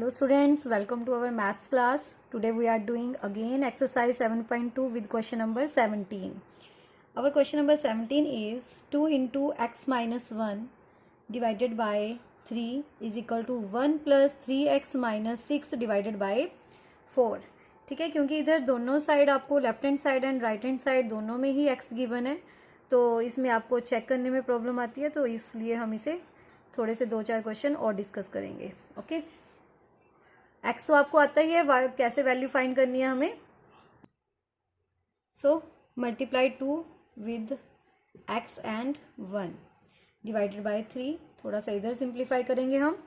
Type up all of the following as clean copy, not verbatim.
Hello students, welcome to our maths class. Today we are doing again exercise 7.2 with question number 17. Our question number 17 is 2 into x minus 1 divided by 3 is equal to 1 plus 3x minus 6 divided by 4. ठीक है, क्योंकि इधर दोनों side आपको left hand side and right hand side दोनों में ही x given है, तो इसमें आपको चेक करने में प्रॉब्लम आती है, तो इसलिए हम इसे थोड़े से 2-4 क्वेश्चन और डिस्कस करेंगे. ओके, एक्स तो आपको आता ही है, कैसे वैल्यू फाइंड करनी है हमें. So multiply 2 with x and 1 divided by 3. थोड़ा सा इधर सिंप्लीफाई करेंगे हम.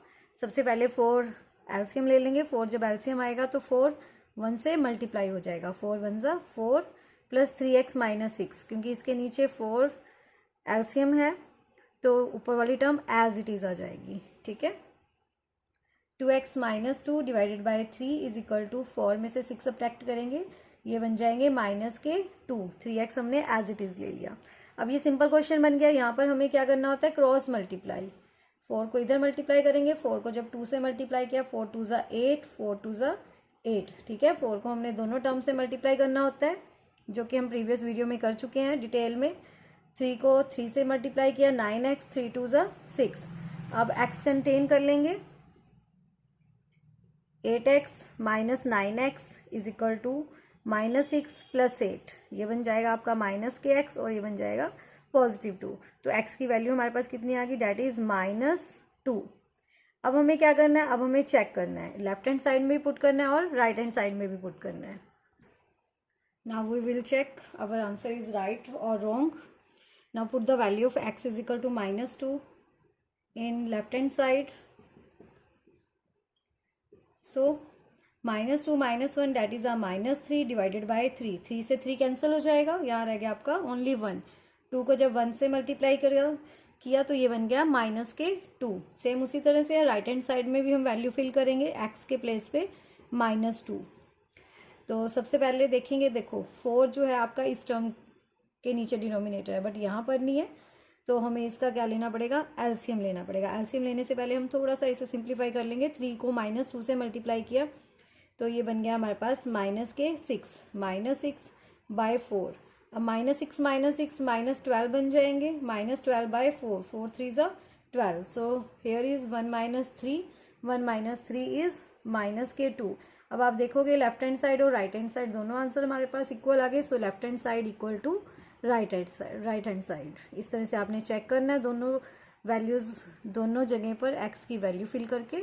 सबसे पहले 4 एलसीएम ले लेंगे. 4 जब एलसीएम आएगा तो 4 1 से मल्टीप्लाई हो जाएगा. 4 1 ज़ा 4 प्लस 3x माइनस 6, क्योंकि इसके नीचे 4 एलसीएम है तो ऊपर वाली टर्म एज इट इज़ आ जाएगी. ठीक है, 2x minus 2 divided by 3 is equal to 4 में से 6 सब्ट्रैक्ट करेंगे, ये बन जाएंगे माइनस के 2. 3x हमने एज इट इज़ ले लिया. अब ये सिंपल क्वेश्चन बन गया. यहाँ पर हमें क्या करना होता है, क्रॉस मल्टीप्लाई. 4 को इधर मल्टीप्लाई करेंगे. 4 को जब 2 से मल्टीप्लाई किया, 4 2 ज़ा 8, 4 2 ज़ा 8. ठीक है, 4 को हमने दोनों टर्म से मल्टीप्लाई करना होता है, जो कि हम प्रीवियस वीडियो में कर चुके हैं डिटेल में. 3 को 3 से मल्टीप्लाई किया, 9x, 3 2 ज़ा 6. अब x कंटेन कर लेंगे. 8x minus 9x is equal to minus 6 plus 8. ये बन जाएगा आपका माइनस के x और ये बन जाएगा पॉजिटिव 2. तो x की वैल्यू हमारे पास कितनी आ गई, डैट इज -2. अब हमें क्या करना है, अब हमें चेक करना है. लेफ्ट हैंड साइड में भी पुट करना है और राइट हैंड साइड में भी पुट करना है. Now we will check our answer is right और wrong. Now put the value of x is equal to -2 in left hand side. So -2 -1 that is a -3 divided by 3. 3 से 3 cancel हो जाएगा, यहाँ रह गया आपका ओनली 1. 2 को जब 1 से मल्टीप्लाई किया तो ये बन गया -2. सेम उसी तरह से राइट हैंड साइड में भी हम वैल्यू फिल करेंगे x के प्लेस पे -2. तो सबसे पहले देखेंगे, देखो 4 जो है आपका इस टर्म के नीचे डिनोमिनेटर है, बट यहाँ पर नहीं है, तो हमें इसका क्या लेना पड़ेगा, एलसीएम लेना पड़ेगा. एलसीएम लेने से पहले हम थोड़ा सा इसे सिंप्लीफाई कर लेंगे. 3 को -2 से मल्टीप्लाई किया तो ये बन गया हमारे पास -6 -6/4. अब -6 -12 बन जाएंगे. -12/4, 4 3 ज़ा 12. So here is 1 - 3, 1 - 3 is -2. अब आप देखोगे लेफ्ट हैंड साइड और राइट हैंड साइड दोनों आंसर हमारे पास इक्वल आ गए. So left hand side equal to right hand side. इस तरह से आपने चेक करना है दोनों वैल्यूज, दोनों जगह पर x की वैल्यू फिल करके.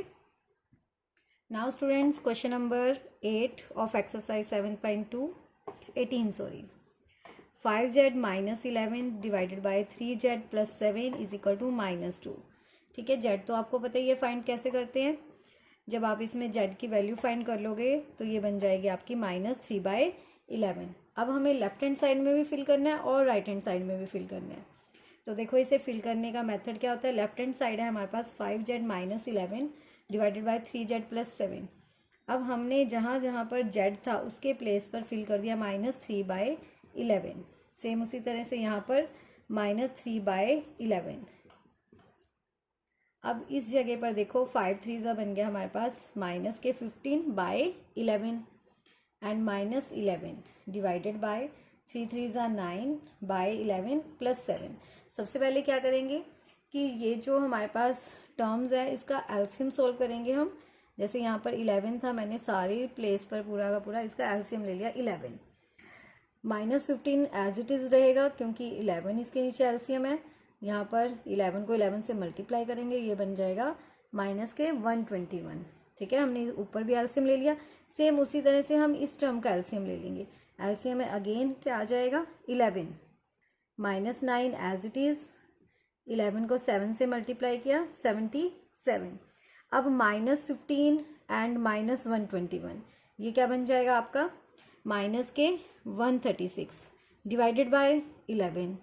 Now students, question number 8 of exercise 7.18 sorry. 5z minus 11 divided by 3z plus 7 is equal to -2. ठीक है, z तो आपको पता ही है फाइंड कैसे करते हैं. जब आप इसमें z की वैल्यू फाइंड कर लोगे तो ये बन जाएगी आपकी -3/11. अब हमें लेफ्ट हैंड साइड में भी फिल करना है और राइट हैंड साइड में भी फिल करना है. तो देखो इसे फिल करने का मेथड क्या होता है. लेफ्ट हैंड साइड है हमारे पास 5z minus 11 divided by 3z plus 7. अब हमने जहाँ जहाँ पर z था उसके प्लेस पर फिल कर दिया -3/11. सेम उसी तरह से यहाँ पर -3/11. अब इस जगह पर देखो 5 3 ज़ा बन गया हमारे पास -15/11 एंड -11 डिवाइडेड बाय 3 3 ज़ा 9/11 प्लस 7. सबसे पहले क्या करेंगे कि ये जो हमारे पास टर्म्स है इसका एलसीएम सोल्व करेंगे हम. जैसे यहाँ पर 11 था, मैंने सारी प्लेस पर पूरा का पूरा इसका एलसीएम ले लिया 11. -15 एज इट इज़ रहेगा क्योंकि 11 इसके नीचे एलसीएम है. यहाँ पर 11 को 11 से मल्टीप्लाई करेंगे, ये बन जाएगा -121. ठीक है, हमने ऊपर भी एलसीएम ले लिया. सेम उसी तरह से हम इस टर्म का एलसीएम ले लेंगे. एलसीएम में अगेन क्या आ जाएगा, 11 -9 एज इट इज़. 11 को 7 से मल्टीप्लाई किया, 77. अब -15 एंड -121, ये क्या बन जाएगा आपका -136 डिवाइडेड बाय 11.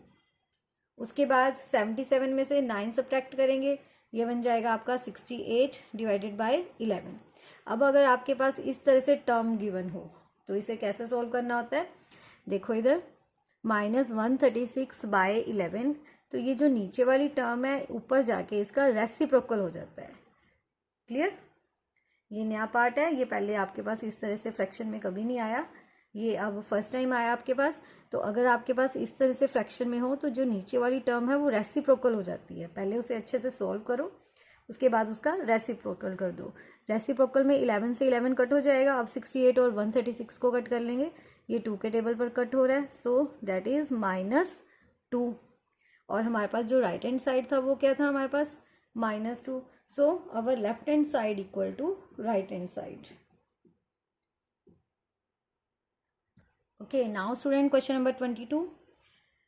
उसके बाद 77 में से 9 सब्ट्रैक्ट करेंगे, ये बन जाएगा आपका 68 डिवाइडेड बाय 11. अब अगर आपके पास इस तरह से टर्म गिवन हो तो इसे कैसे सोल्व करना होता है. देखो इधर -136/11, तो ये जो नीचे वाली टर्म है ऊपर जाके इसका रेसिप्रोकल हो जाता है. क्लियर. ये नया पार्ट है, ये पहले आपके पास इस तरह से फ्रैक्शन में कभी नहीं आया, ये अब फर्स्ट टाइम आया आपके पास। तो अगर आपके पास इस तरह से फ्रैक्शन में हो तो जो नीचे वाली टर्म है वो रेसिप्रोकल हो जाती है। पहले उसे अच्छे से सॉल्व करो, उसके बाद उसका रेसिप्रोकल कर दो। रेसिप्रोकल में 11 से 11 कट हो जाएगा। अब 68 और 136 को कट कर लेंगे, ये 2 के टेबल पर कट हो रहा है, सो दैट इज -2। और हमारे पास जो राइट हैंड साइड था वो क्या था हमारे पास, -2। So our left hand side equal to right hand side. Okay, now student question number 22।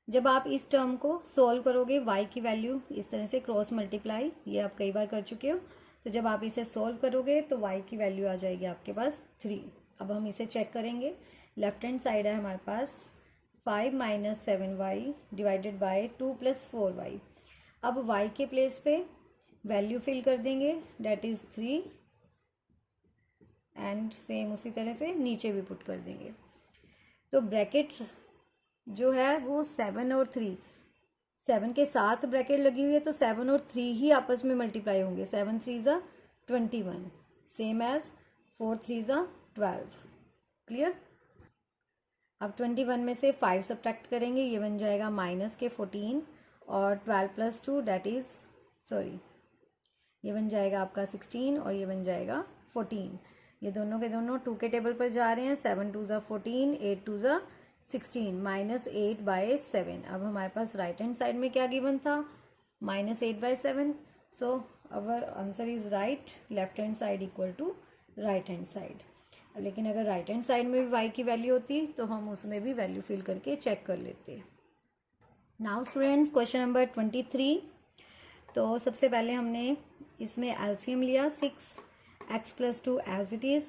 जब आप इस टर्म को सॉल्व करोगे, y की वैल्यू इस तरह से क्रॉस मल्टीप्लाई, ये आप कई बार कर चुके हो, तो जब आप इसे सॉल्व करोगे तो y की वैल्यू आ जाएगी आपके पास 3। अब हम इसे चेक करेंगे। लेफ्ट हैंड साइड है हमारे पास 5 - 7y डिवाइडेड बाय 2 + 4y। अब y के प्लेस पे वैल्यू फिल कर देंगे, डेट इज 3, एंड सेम उसी तरह से नीचे भी पुट कर देंगे। तो ब्रैकेट जो है वो 7 और 3, 7 के साथ ब्रैकेट लगी हुई है, तो 7 और 3 ही आपस में मल्टीप्लाई होंगे। 7 3 ज़ा 21, सेम एज 4 3 ज़ा 12। क्लियर। अब 21 में से 5 सब्ट्रैक्ट करेंगे, ये बन जाएगा -14, और 12 + 2 डेट इज सॉरी, ये बन जाएगा आपका 16, और ये बन जाएगा 14। ये दोनों के दोनों 2 के टेबल पर जा रहे हैं। 7 2 ज़ा 14, 8 2 ज़ा 16, -8/7। अब हमारे पास राइट हैंड साइड में क्या गिवन था, -8/7। So our answer is right, left hand side equal to right hand side. लेकिन अगर राइट हैंड साइड में भी y की वैल्यू होती तो हम उसमें भी वैल्यू फिल करके चेक कर लेते। Now students question number 23। तो सबसे पहले हमने इसमें एलसीएम लिया 6x + 2 एज इट इज़।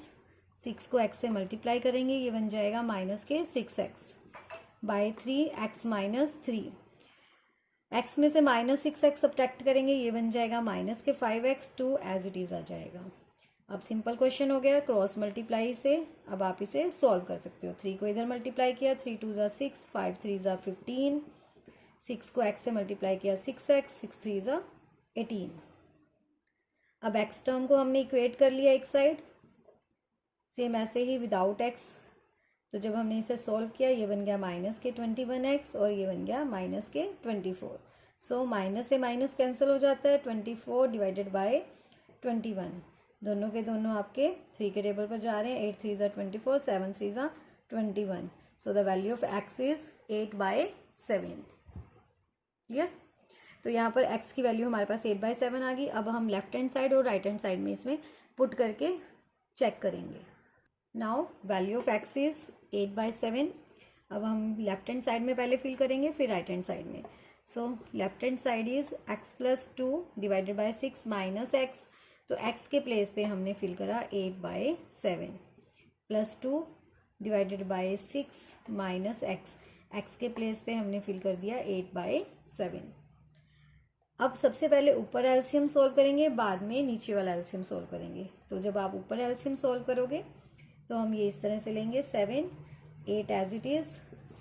6 को x से मल्टीप्लाई करेंगे, ये बन जाएगा -6x बाई 3x - 3। x में से -6x सब्ट्रैक्ट करेंगे, ये बन जाएगा -5x, 2 एज इट इज़ आ जाएगा। अब सिंपल क्वेश्चन हो गया क्रॉस मल्टीप्लाई से। अब आप इसे सॉल्व कर सकते हो। 3 को इधर मल्टीप्लाई किया, 3 2 ज़ा 6, 5 3 ज़ा 15। 6 को x से मल्टीप्लाई किया 6x, 6 3 ज़ा 18। अब x टर्म को हमने इक्वेट कर लिया एक साइड, सेम ऐसे ही विदाउट x। तो जब हमने इसे सॉल्व किया, ये बन गया -21x, और ये बन गया -24। सो माइनस से माइनस कैंसिल हो जाता है, 24 डिवाइडेड बाय 21। दोनों के दोनों आपके 3 के टेबल पर जा रहे हैं। 8 3 ज़ा 24, 7 3 ज़ा 21। So the value of x is 8/7। Clear. तो यहाँ पर x की वैल्यू हमारे पास 8/7 आ गई। अब हम लेफ्ट हैंड साइड और राइट हैंड साइड में इसमें पुट करके चेक करेंगे। Now value of x is 8/7। अब हम लेफ्ट हैंड साइड में पहले फिल करेंगे, फिर राइट हैंड साइड में। सो left hand side is x + 2 divided by 6 - x। तो x के प्लेस पे हमने फिल करा 8/7 + 2 डिवाइडेड बाय 6 - x। x के प्लेस पे हमने फिल कर दिया 8/7। अब सबसे पहले ऊपर एलसीएम सॉल्व करेंगे, बाद में नीचे वाला एलसीएम सॉल्व करेंगे। तो जब आप ऊपर एलसीएम सॉल्व करोगे तो हम ये इस तरह से लेंगे 7 8 एज इट इज,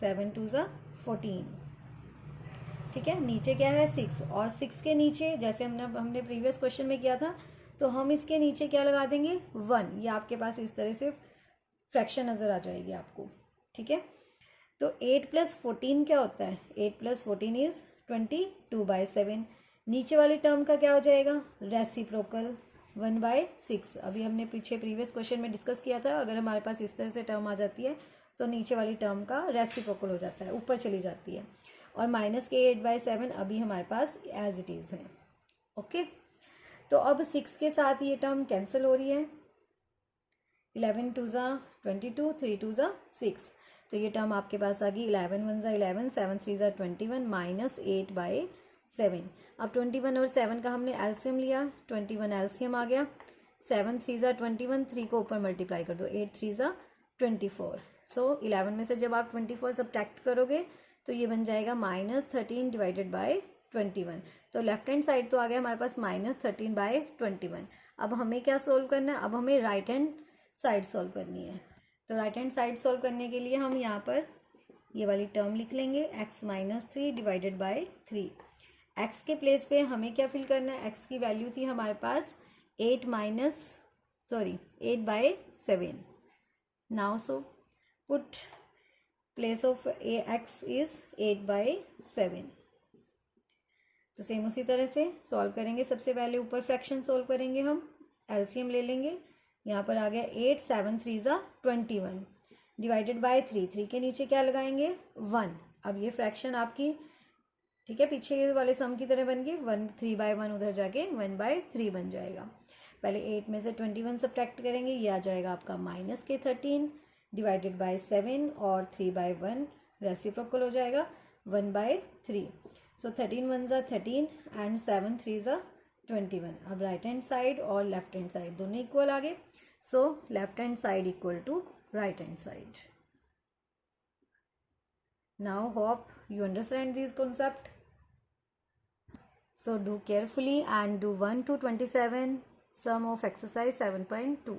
7 2 ज़ा 14। ठीक है। नीचे क्या है 6, और 6 के नीचे जैसे हमने प्रीवियस क्वेश्चन में किया था, तो हम इसके नीचे क्या लगा देंगे 1। ये आपके पास इस तरह से फ्रैक्शन नज़र आ जाएगी आपको। ठीक है। तो 8 + 14 क्या होता है, 8 + 14 इज 22/7। नीचे वाली टर्म का क्या हो जाएगा, रेसिप्रोकल 1/6। अभी हमने पीछे प्रीवियस क्वेश्चन में डिस्कस किया था, अगर हमारे पास इस तरह से टर्म आ जाती है तो नीचे वाली टर्म का रेसिप्रोकल हो जाता है, ऊपर चली जाती है। और -8/7 अभी हमारे पास एज इट इज़ है। ओके। तो अब 6 के साथ ये टर्म कैंसिल हो रही है। 11 2 ज़ा 22, 3 2 ज़ा 6। तो ये टर्म आपके पास आ गई 11 1 ज़ा 11, 7 3 ज़ा 21, -8/7। अब 21 और 7 का हमने एलसीएम लिया, 21 एलसीएम आ गया। 7 3 ज़ा 21, 3 को ऊपर मल्टीप्लाई कर दो, 8 3 ज़ा 24। सो 11 में से जब आप 24 सब्ट्रैक्ट करोगे तो ये बन जाएगा -13 डिवाइडेड बाय 21। तो लेफ्ट हैंड साइड तो आ गया हमारे पास -13/21। अब हमें क्या सोल्व करना है, अब हमें राइट हैंड साइड सोल्व करनी है। तो राइट हैंड साइड सोल्व करने के लिए हम यहाँ पर ये वाली टर्म लिख लेंगे, x - 3 डिवाइडेड बाय 3। x के प्लेस पे हमें क्या फिल करना है, x की वैल्यू थी हमारे पास 8 - sorry 8/7. Now so put place of ax is 8/7. तो सेम उसी तरह से सॉल्व करेंगे. सबसे पहले ऊपर फ्रैक्शन सॉल्व करेंगे, हम एलसीएम ले लेंगे. यहाँ पर आ गया 8 7 3 21 डिवाइडेड बाय 3. 3 के नीचे क्या लगाएंगे 1. अब ये फ्रैक्शन आपकी ठीक है पीछे वाले सम की तरह बन गई. 1 3/1 उधर जाके 1/3 बन जाएगा. पहले 8 में से 21 सब्ट्रैक्ट करेंगे, ये आ जाएगा आपका -13 डिवाइडेड बाय 7 और 3/1 रेसिप्रोकल हो जाएगा 1/3. So 13 1 13 and 7 3 21. अब राइट हैंड साइड और लेफ्ट हैंड साइड दोनों इक्वल आ गए. So left hand side equal to right hand side. Now hope you understand this concept. So do carefully and do 1 to 27 sum of exercise 7.2.